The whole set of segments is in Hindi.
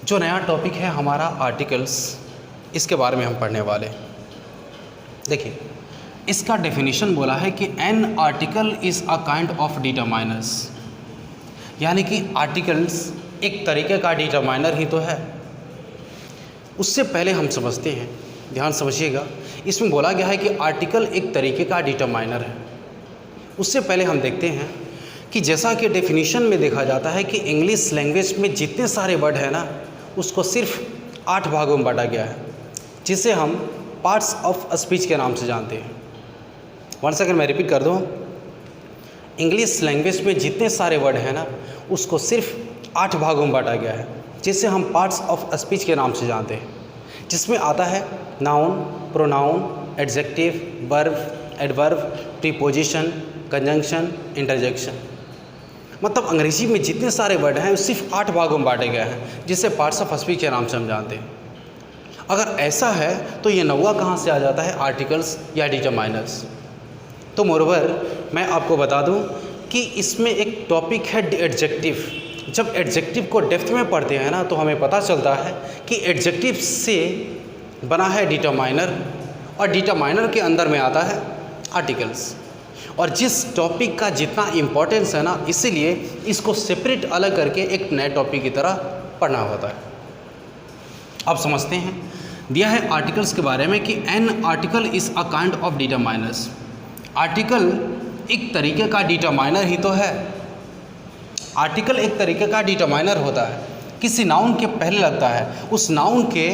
जो नया टॉपिक है हमारा आर्टिकल्स, इसके बारे में हम पढ़ने वाले। देखिए, इसका डेफिनेशन बोला है कि an article is a kind of determiners, यानी कि आर्टिकल्स एक तरीके का डिटरमाइनर ही तो है। उससे पहले हम समझते हैं, ध्यान समझिएगा, इसमें बोला गया है कि आर्टिकल एक तरीके का डिटरमाइनर है। उससे पहले हम देखते हैं कि जैसा कि डेफिनेशन में देखा जाता है कि इंग्लिश लैंग्वेज में जितने सारे वर्ड हैं ना, उसको सिर्फ 8 भागों में बांटा गया है, जिसे हम पार्ट्स ऑफ स्पीच के नाम से जानते हैं। वन सेकंड, मैं रिपीट कर दूँ। इंग्लिश लैंग्वेज में जितने सारे वर्ड हैं ना, उसको सिर्फ 8 भागों में बांटा गया है, जिसे हम पार्ट्स ऑफ स्पीच के नाम से जानते हैं, जिसमें आता है noun, pronoun, adjective, verb, adverb, preposition, conjunction, interjection. मतलब अंग्रेजी में जितने सारे वर्ड हैं सिर्फ 8 भागों में बांटे गए हैं, जिसे पार्ट्स ऑफ स्पीच के नाम से हम जानते हैं। अगर ऐसा है तो ये 9वां कहाँ से आ जाता है, आर्टिकल्स या डिटरमाइनर्स। तो मोरओवर मैं आपको बता दूं कि इसमें एक टॉपिक है एडजेक्टिव। जब एडजेक्टिव को डेप्थ में पढ़ते हैं ना, तो हमें पता चलता है कि एडजेक्टिव से बना है डिटरमाइनर, और डिटरमाइनर के अंदर में आता है आर्टिकल्स। और जिस टॉपिक का जितना इम्पोर्टेंस है ना, इसीलिए इसको सेपरेट अलग करके एक नए टॉपिक की तरह पढ़ना होता है। अब समझते हैं, दिया है आर्टिकल्स के बारे में कि an article is a kind of determiners. Article एक तरीके का डिटरमाइनर ही तो है। आर्टिकल एक तरीके का डिटरमाइनर होता है, किसी नाउन के पहले लगता है, उस नाउन के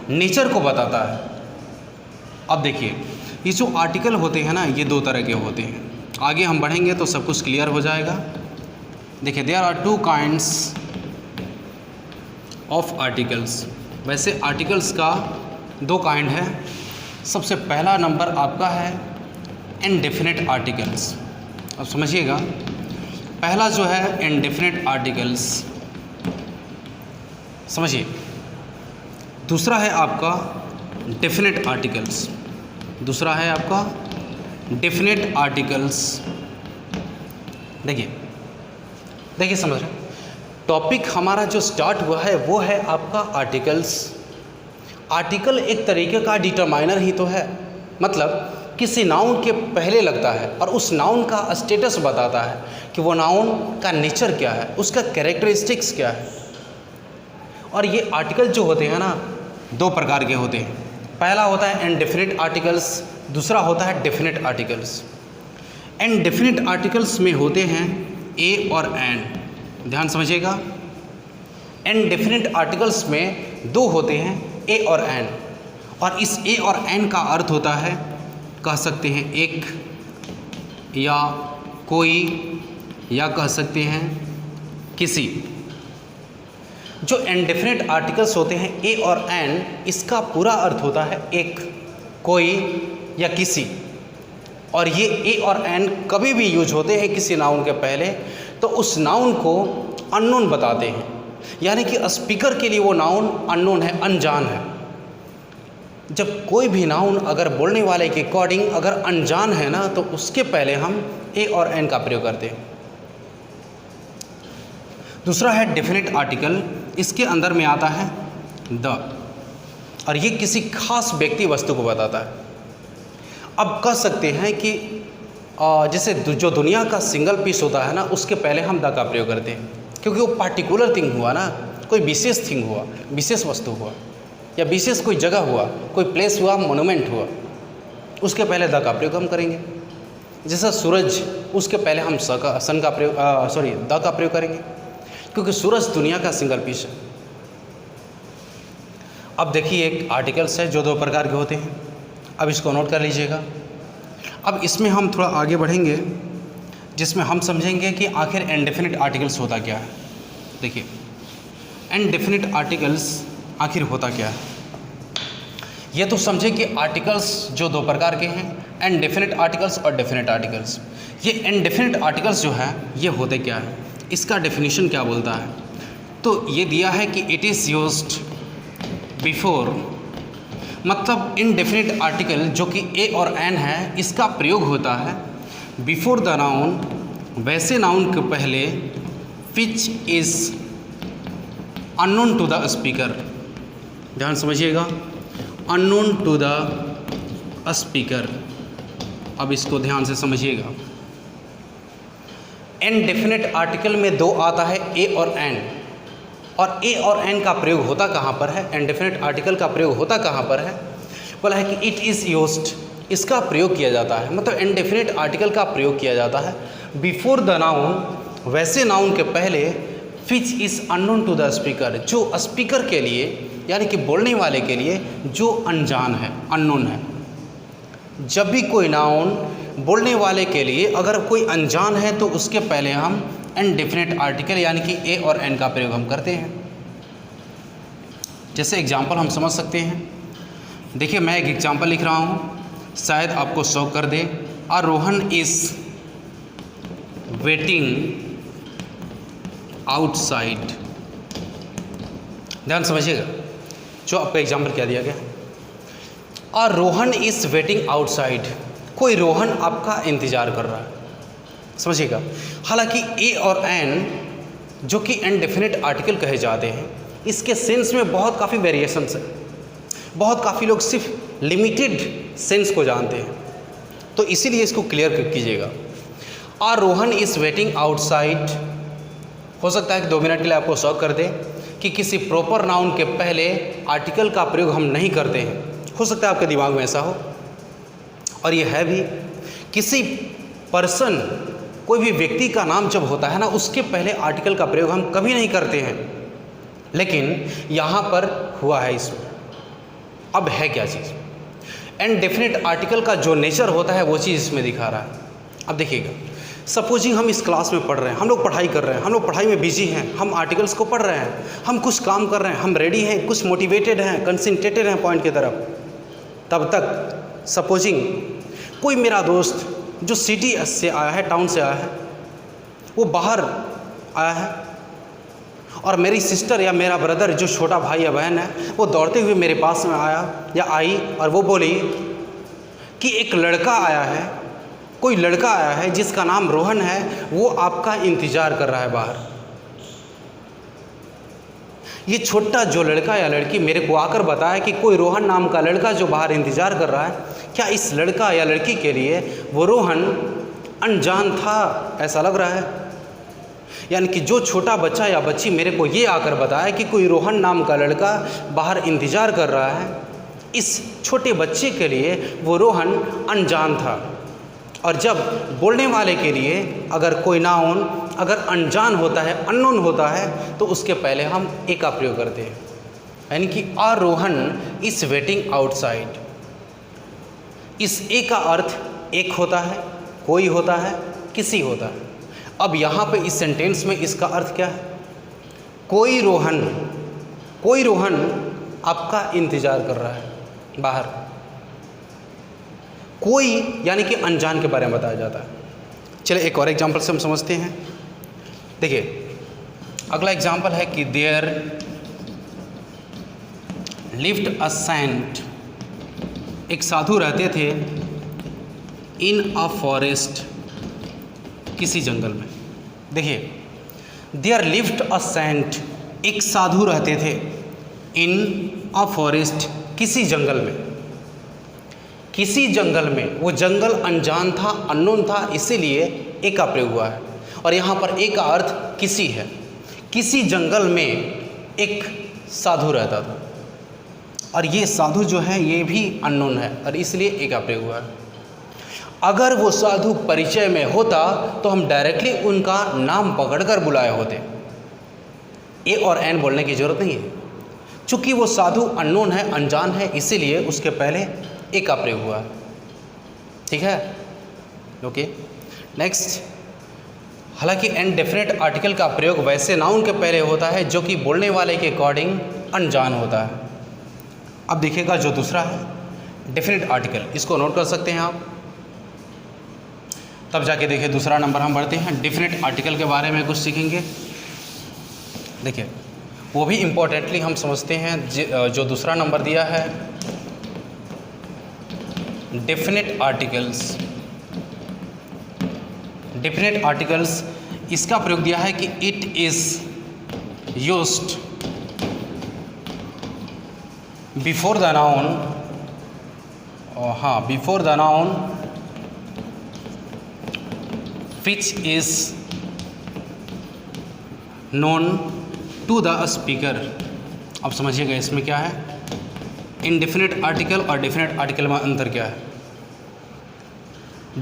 नेचर को बताता है। अब देखिए, ये जो आर्टिकल होते हैं ना, ये 2 तरह के होते हैं। आगे हम बढ़ेंगे तो सब कुछ क्लियर हो जाएगा। देखिए, there are 2 kinds of articles. वैसे आर्टिकल्स का 2 काइंड है। सबसे पहला नंबर आपका है इनडेफिनिट आर्टिकल्स। अब समझिएगा, पहला जो है इनडेफिनिट आर्टिकल्स, समझिए। दूसरा है आपका डेफिनिट आर्टिकल्स। दूसरा है आपका डेफिनिट आर्टिकल्स। देखिए समझ रहे, टॉपिक हमारा जो स्टार्ट हुआ है वो है आपका आर्टिकल्स। आर्टिकल एक तरीके का डिटरमाइनर ही तो है, मतलब किसी नाउन के पहले लगता है और उस नाउन का स्टेटस बताता है कि वो नाउन का नेचर क्या है, उसका कैरेक्टरिस्टिक्स क्या है। और ये आर्टिकल जो होते हैं ना, 2 प्रकार के होते हैं। पहला होता है इनडेफिनिट आर्टिकल्स, दूसरा होता है डेफिनिट आर्टिकल्स। इनडेफिनिट आर्टिकल्स में होते हैं ए और एन। ध्यान समझिएगा, इनडेफिनिट आर्टिकल्स में 2 होते हैं, ए और एन। और इस ए और एन का अर्थ होता है, कह सकते हैं एक, या कोई, या कह सकते हैं किसी। जो इनडेफिनिट आर्टिकल्स होते हैं ए और एन, इसका पूरा अर्थ होता है एक, कोई या किसी। और ये ए और एन कभी भी यूज होते हैं किसी नाउन के पहले, तो उस नाउन को अननोन बताते हैं, यानी कि स्पीकर के लिए वो नाउन अननोन है, अनजान है। जब कोई भी नाउन अगर बोलने वाले के अकॉर्डिंग अगर अनजान है ना, तो उसके पहले हम ए और एन का प्रयोग करते हैं। दूसरा है डेफिनिट आर्टिकल। इसके अंदर में आता है द, और ये किसी खास व्यक्ति वस्तु को बताता है। अब कह सकते हैं कि जैसे जो दुनिया का सिंगल पीस होता है ना, उसके पहले हम द का प्रयोग करते हैं, क्योंकि वो पार्टिकुलर थिंग हुआ ना, कोई विशेष थिंग हुआ, विशेष वस्तु हुआ, या विशेष कोई जगह हुआ, कोई प्लेस हुआ, मोनूमेंट हुआ, उसके पहले द का प्रयोग हम करेंगे। जैसा सूरज, उसके पहले हम द का प्रयोग करेंगे, क्योंकि सूरज दुनिया का सिंगल पीस है। अब देखिए, एक आर्टिकल्स है जो 2 प्रकार के होते हैं। अब इसको नोट कर लीजिएगा। अब इसमें हम थोड़ा आगे बढ़ेंगे, जिसमें हम समझेंगे कि आखिर इनडेफिनिट आर्टिकल्स होता क्या है। देखिए, इनडेफिनिट आर्टिकल्स आखिर होता क्या है। ये तो समझे कि आर्टिकल्स जो 2 प्रकार के हैं, इनडेफिनिट आर्टिकल्स और डेफिनिट आर्टिकल्स। ये इनडेफिनिट आर्टिकल्स जो है, ये होते क्या है, इसका डेफिनेशन क्या बोलता है। तो ये दिया है कि इट इज़ यूज्ड बिफोर, मतलब इनडेफिनिट आर्टिकल जो कि ए और एन है, इसका प्रयोग होता है बिफोर द नाउन, वैसे नाउन के पहले which is unknown to the speaker, ध्यान समझिएगा, अननोन टू द स्पीकर। अब इसको ध्यान से समझिएगा। इनडेफिनिट आर्टिकल में दो आता है ए और एन, और ए और एन का प्रयोग होता कहाँ पर है, इनडेफिनिट आर्टिकल का प्रयोग होता कहाँ पर है, बोला है कि इट इज़ यूज्ड, इसका प्रयोग किया जाता है, मतलब इनडेफिनिट आर्टिकल का प्रयोग किया जाता है बिफोर द नाउन, वैसे नाउन के पहले, which is unknown to the speaker, जो स्पीकर के लिए यानी कि बोलने वाले के लिए जो अनजान है, अननोन है। जब भी कोई नाउन बोलने वाले के लिए अगर कोई अनजान है तो उसके पहले हम इनडेफिनिट आर्टिकल यानी कि ए और एन का प्रयोग हम करते हैं। जैसे एग्जांपल हम समझ सकते हैं, देखिए मैं एक एग्जांपल लिख रहा हूँ, शायद आपको शौक कर दे। रोहन इज़ वेटिंग आउटसाइड, ध्यान समझिएगा जो आपका एग्जांपल क्या दिया गया। और रोहन इज़ वेटिंग आउटसाइड, कोई रोहन आपका इंतज़ार कर रहा है, समझिएगा। हालांकि ए और एन जो कि इनडेफिनिट आर्टिकल कहे जाते हैं, इसके सेंस में बहुत काफ़ी वेरिएशंस है, बहुत काफ़ी लोग सिर्फ लिमिटेड सेंस को जानते हैं, तो इसीलिए इसको क्लियर कीजिएगा। और रोहन इज़ वेटिंग आउटसाइड, हो सकता है कि 2 मिनट के लिए आपको शौक कर दे कि किसी प्रॉपर नाउन के पहले आर्टिकल का प्रयोग हम नहीं करते हैं, हो सकता है आपके दिमाग में ऐसा हो, और ये है भी। किसी पर्सन, कोई भी व्यक्ति का नाम जब होता है ना, उसके पहले आर्टिकल का प्रयोग हम कभी नहीं करते हैं, लेकिन यहाँ पर हुआ है इसमें। अब है क्या चीज़, इनडेफिनिट आर्टिकल का जो नेचर होता है वो चीज़ इसमें दिखा रहा है। अब देखिएगा, सपोजिंग हम इस क्लास में पढ़ रहे हैं, हम लोग पढ़ाई कर रहे हैं, हम लोग पढ़ाई में बिजी हैं, हम आर्टिकल्स को पढ़ रहे हैं, हम कुछ काम कर रहे हैं, हम रेडी हैं, कुछ मोटिवेटेड हैं, कंसंट्रेटेड हैं पॉइंट की तरफ। तब तक सपोजिंग कोई मेरा दोस्त जो सिटी से आया है, टाउन से आया है, वो बाहर आया है, और मेरी सिस्टर या मेरा ब्रदर जो छोटा भाई या बहन है, वो दौड़ते हुए मेरे पास में आया या आई, और वो बोली कि एक लड़का आया है, कोई लड़का आया है जिसका नाम रोहन है, वो आपका इंतज़ार कर रहा है बाहर। ये छोटा जो लड़का या लड़की मेरे को आकर बताया कि कोई रोहन नाम का लड़का जो बाहर इंतज़ार कर रहा है, क्या इस लड़का या लड़की के लिए वो रोहन अनजान था, ऐसा लग रहा है। यानी कि जो छोटा बच्चा या बच्ची मेरे को ये आकर बताया कि कोई रोहन नाम का लड़का बाहर इंतज़ार कर रहा है, इस छोटे बच्चे के लिए वो रोहन अनजान था। और जब बोलने वाले के लिए अगर कोई नाउन अगर अनजान होता है, अननोन होता है, तो उसके पहले हम ए का प्रयोग करते हैं, यानी कि रोहन इज़ वेटिंग आउटसाइड। इस ए का अर्थ एक होता है, कोई होता है, किसी होता है। अब यहाँ पे इस सेंटेंस में इसका अर्थ क्या है, कोई रोहन आपका इंतज़ार कर रहा है बाहर। कोई यानी कि अनजान के बारे में बताया जाता है। चलिए एक और एग्जांपल से हम समझते हैं। देखिए अगला एग्जांपल है कि देयर लिव्ड अ सेंट, एक साधु रहते थे इन अ फॉरेस्ट, किसी जंगल में। देखिए देयर लिव्ड अ सेंट, एक साधु रहते थे इन अ फॉरेस्ट, किसी जंगल में। किसी जंगल में, वो जंगल अनजान था, अननोन था, इसीलिए ए का प्रयोग हुआ है। और यहाँ पर ए का अर्थ किसी है। किसी जंगल में एक साधु रहता था, और ये साधु जो है ये भी अननोन है, और इसलिए ए का प्रयोग हुआ है। अगर वो साधु परिचय में होता तो हम डायरेक्टली उनका नाम पकड़कर बुलाए होते, ए और एन बोलने की ज़रूरत नहीं है। चूँकि वो साधु अननोन है, अनजान है, इसीलिए उसके पहले ए का प्रयोग हुआ है। ठीक है, ओके। नेक्स्ट, हालांकि इनडेफिनिट आर्टिकल का प्रयोग वैसे नाउन के पहले होता है जो कि बोलने वाले के अकॉर्डिंग अनजान होता है। अब देखिएगा जो दूसरा है डेफिनिट आर्टिकल, इसको नोट कर सकते हैं आप, तब जाके देखिए दूसरा नंबर हम बढ़ते हैं। डेफिनिट आर्टिकल के बारे में कुछ सीखेंगे। देखिए वो भी इम्पोर्टेंटली हम समझते हैं, जो दूसरा नंबर दिया है डेफिनिट आर्टिकल्स। डेफिनिट आर्टिकल्स, इसका प्रयोग दिया है कि it is used before the noun, हाँ, before the noun which is known to the speaker. अब समझिएगा इसमें क्या है, इनडेफिनिट आर्टिकल और डेफिनेट आर्टिकल में अंतर क्या है।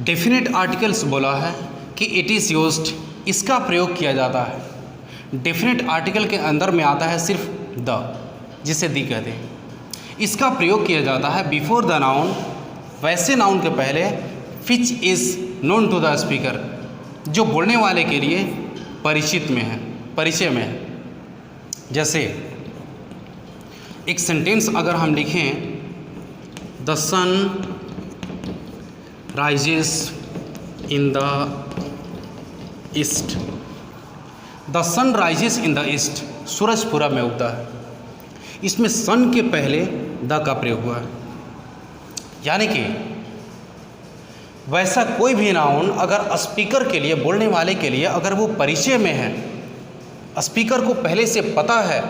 डेफिनेट आर्टिकल्स बोला है कि इट इज़ यूज्ड, इसका प्रयोग किया जाता है। डेफिनेट आर्टिकल के अंदर में आता है सिर्फ द, जिसे दी कहते हैं। इसका प्रयोग किया जाता है बिफोर द नाउन, वैसे नाउन के पहले, which is known to the speaker, जो बोलने वाले के लिए परिचित में है, परिचय में है। जैसे एक सेंटेंस अगर हम लिखें, the sun rises in the east, the sun rises in the east, सूरज पूरब में उगता है। इसमें सन के पहले द का प्रयोग हुआ है। यानी कि वैसा कोई भी नाउन अगर स्पीकर के लिए, बोलने वाले के लिए अगर वो परिचय में है, स्पीकर को पहले से पता है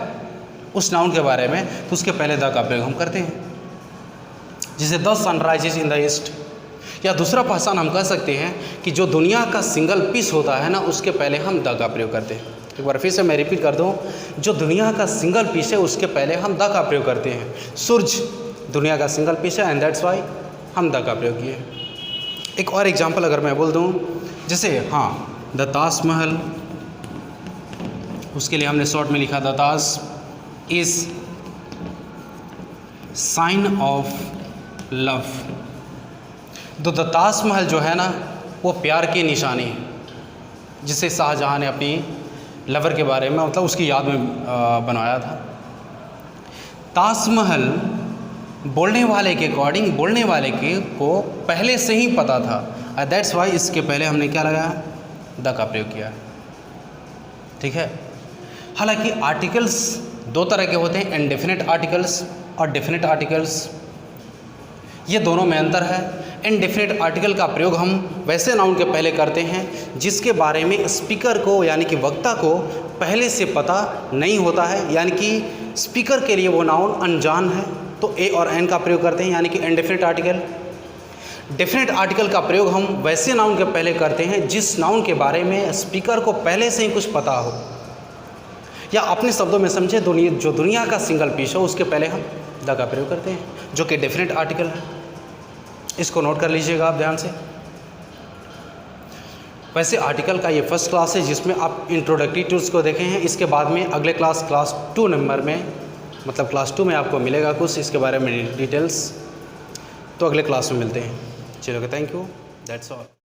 उस नाउन के बारे में, तो उसके पहले द का प्रयोग हम करते हैं। जैसे the sun rises in the east, या दूसरा पहचान हम कह सकते हैं कि जो दुनिया का सिंगल पीस होता है ना, उसके पहले हम द का प्रयोग करते हैं। एक बार फिर से मैं रिपीट कर दूं, जो दुनिया का सिंगल पीस है उसके पहले हम द का प्रयोग करते हैं। सूर्य दुनिया का सिंगल पीस है, एंड दैट्स वाई हम द का प्रयोग किए। एक और एग्जांपल अगर मैं बोल दूं, जैसे हाँ, द ताजमहल, उसके लिए हमने शॉर्ट में लिखा the Taj is sine of love. तो द ताजमहल जो है ना, वो प्यार की निशानी है, जिसे शाहजहाँ ने अपनी लवर के बारे में, मतलब उसकी याद में बनवाया था। ताजमहल बोलने वाले के अकॉर्डिंग, बोलने वाले के को पहले से ही पता था, दैट्स वाई इसके पहले हमने क्या लगाया, द का प्रयोग किया। ठीक है। हालांकि आर्टिकल्स दो तरह के होते हैं, इनडेफिनिट आर्टिकल्स और डेफिनेट आर्टिकल्स। ये दोनों में अंतर है। इनडेफिनिट आर्टिकल का प्रयोग हम वैसे नाउन के पहले करते हैं जिसके बारे में स्पीकर को, यानी कि वक्ता को पहले से पता नहीं होता है, यानी कि स्पीकर के लिए वो नाउन अनजान है, तो ए और एन का प्रयोग करते हैं, यानी कि इनडेफिनिट आर्टिकल। डेफिनेट आर्टिकल का प्रयोग हम वैसे नाउन के पहले करते हैं जिस नाउन के बारे में स्पीकर को पहले से ही कुछ पता हो, या अपने शब्दों में समझे, जो दुनिया का सिंगल पीस हो उसके पहले हम द का प्रयोग करते हैं, जो कि डेफिनेट आर्टिकल है। इसको नोट कर लीजिएगा आप ध्यान से। वैसे आर्टिकल का ये फर्स्ट क्लास है जिसमें आप इंट्रोडक्टरी टूल्स को देखे हैं। इसके बाद में अगले क्लास 2 नंबर में, मतलब क्लास 2 में आपको मिलेगा कुछ इसके बारे में डिटेल्स। तो अगले क्लास में मिलते हैं। चलो, थैंक यू, दैट्स ऑल।